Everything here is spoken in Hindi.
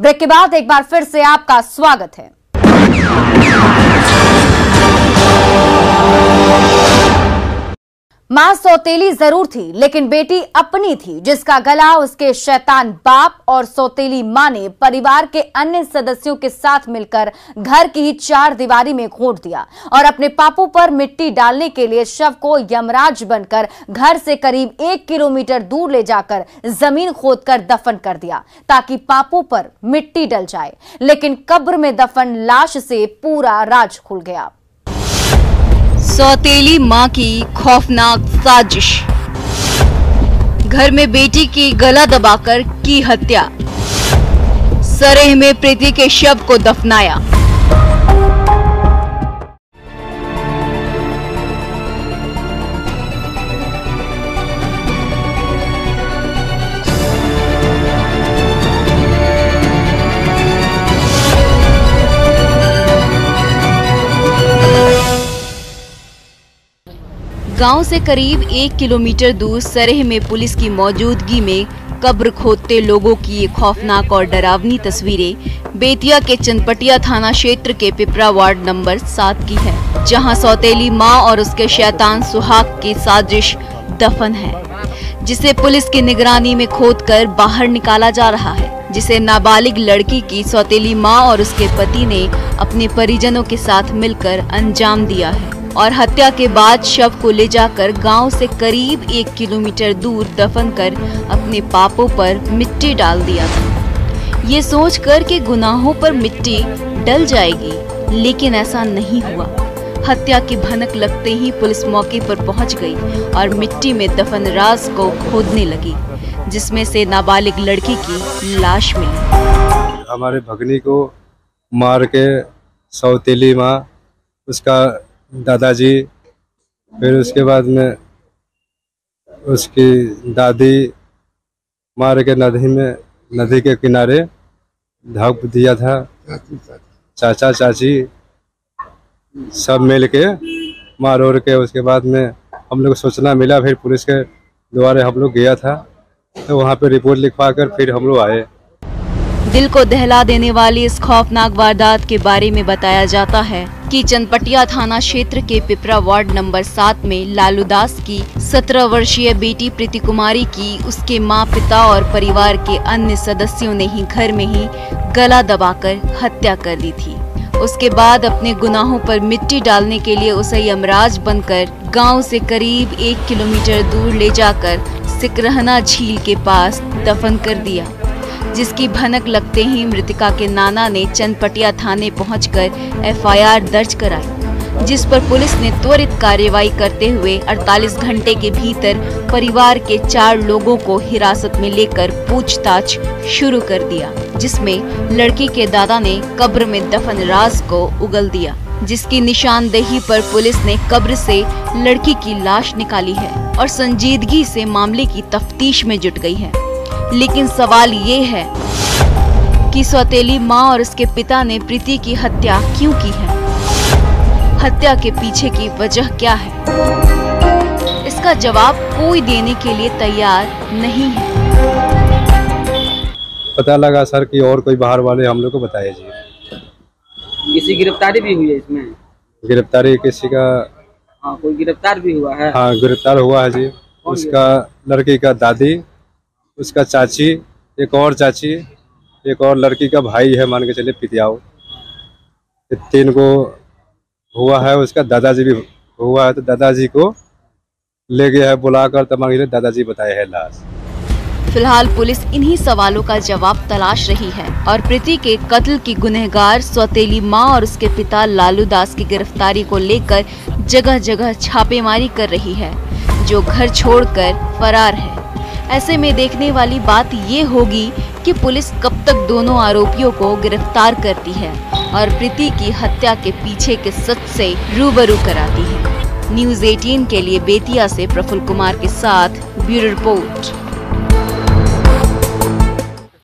ब्रेक के बाद एक बार फिर से आपका स्वागत है। मां सौतेली जरूर थी, लेकिन बेटी अपनी थी, जिसका गला उसके शैतान बाप और सौतेली मां ने परिवार के अन्य सदस्यों के साथ मिलकर घर की चार दीवारी में घोंट दिया और अपने पापों पर मिट्टी डालने के लिए शव को यमराज बनकर घर से करीब 1 किलोमीटर दूर ले जाकर जमीन खोदकर दफन कर दिया ताकि पापों पर मिट्टी डल जाए। लेकिन कब्र में दफन लाश से पूरा राज खुल गया। सौतेली मां की खौफनाक साजिश। घर में बेटी की गला दबाकर की हत्या। सरेह में प्रीति के शव को दफनाया। गांव से करीब 1 किलोमीटर दूर सरेह में पुलिस की मौजूदगी में कब्र खोदते लोगों की ये खौफनाक और डरावनी तस्वीरें बेतिया के चनपटिया थाना क्षेत्र के पिपरा वार्ड नंबर 7 की है, जहां सौतेली मां और उसके शैतान सुहाग की साजिश दफन है, जिसे पुलिस की निगरानी में खोदकर बाहर निकाला जा रहा है, जिसे नाबालिग लड़की की सौतेली मां और उसके पति ने अपने परिजनों के साथ मिलकर अंजाम दिया है और हत्या के बाद शव को ले जाकर गांव से करीब 1 किलोमीटर दूर दफन कर अपने पापों पर मिट्टी डाल दिया था, ये सोचकर कि गुनाहों पर मिट्टी डल जाएगी, लेकिन ऐसा नहीं हुआ। हत्या की भनक लगते ही पुलिस मौके पर पहुंच गई और मिट्टी में दफन राज को खोदने लगी, जिसमें से नाबालिग लड़की की लाश मिली। हमारे भगनी को मार के सौतेली माँ, उसका दादाजी, फिर उसके बाद में उसकी दादी मार के नदी के किनारे ढक दिया था। चाचा चाची सब मिल के मार ओर के उसके बाद में हम लोग सूचना मिला, फिर पुलिस के द्वारा हम लोग गया था, तो वहाँ पे रिपोर्ट लिखवा कर फिर हम लोग आए। दिल को दहला देने वाली इस खौफनाक वारदात के बारे में बताया जाता है कि चनपटिया थाना क्षेत्र के पिपरा वार्ड नंबर 7 में लालू दास की 17 वर्षीय बेटी प्रीति कुमारी की उसके माँ, पिता और परिवार के अन्य सदस्यों ने ही घर में ही गला दबाकर हत्या कर दी थी। उसके बाद अपने गुनाहों पर मिट्टी डालने के लिए उसे यमराज बनकर गांव से करीब 1 किलोमीटर दूर ले जाकर सिकरहना झील के पास दफन कर दिया, जिसकी भनक लगते ही मृतका के नाना ने चनपटिया थाने पहुंचकर एफआईआर दर्ज कराई, जिस पर पुलिस ने त्वरित कार्रवाई करते हुए 48 घंटे के भीतर परिवार के 4 लोगों को हिरासत में लेकर पूछताछ शुरू कर दिया, जिसमें लड़की के दादा ने कब्र में दफन राज को उगल दिया, जिसकी निशानदेही पर पुलिस ने कब्र से लड़की की लाश निकाली है और संजीदगी से मामले की तफ्तीश में जुट गई है। लेकिन सवाल ये है कि सौतेली मां और उसके पिता ने प्रीति की हत्या क्यों की है? हत्या के पीछे की वजह क्या है? इसका जवाब कोई देने के लिए तैयार नहीं है। पता लगा सर कि और कोई बाहर वाले हम लोग को बताया जी। किसी गिरफ्तारी भी हुई है इसमें? गिरफ्तारी किसी का? हाँ, कोई गिरफ्तार भी हुआ है? हाँ, गिरफ्तार हुआ है जी। उसका लड़की का दादी, उसका चाची, एक और चाची, एक और लड़की का भाई है, मान के चलिए पितियाओ, 3 को हुआ है। उसका दादाजी भी हुआ है, तो दादाजी को ले गया है बुलाकर, तमाम दादाजी बताए है लाश। फिलहाल पुलिस इन्हीं सवालों का जवाब तलाश रही है और प्रीति के कत्ल की गुनहगार सौतेली मां और उसके पिता लालू दास की गिरफ्तारी को लेकर जगह जगह छापेमारी कर रही है, जो घर छोड़कर फरार है। ऐसे में देखने वाली बात ये होगी कि पुलिस कब तक दोनों आरोपियों को गिरफ्तार करती है और प्रीति की हत्या के पीछे के सच से रूबरू कराती है। न्यूज़ 18 के लिए बेतिया से प्रफुल्ल कुमार के साथ ब्यूरो रिपोर्ट।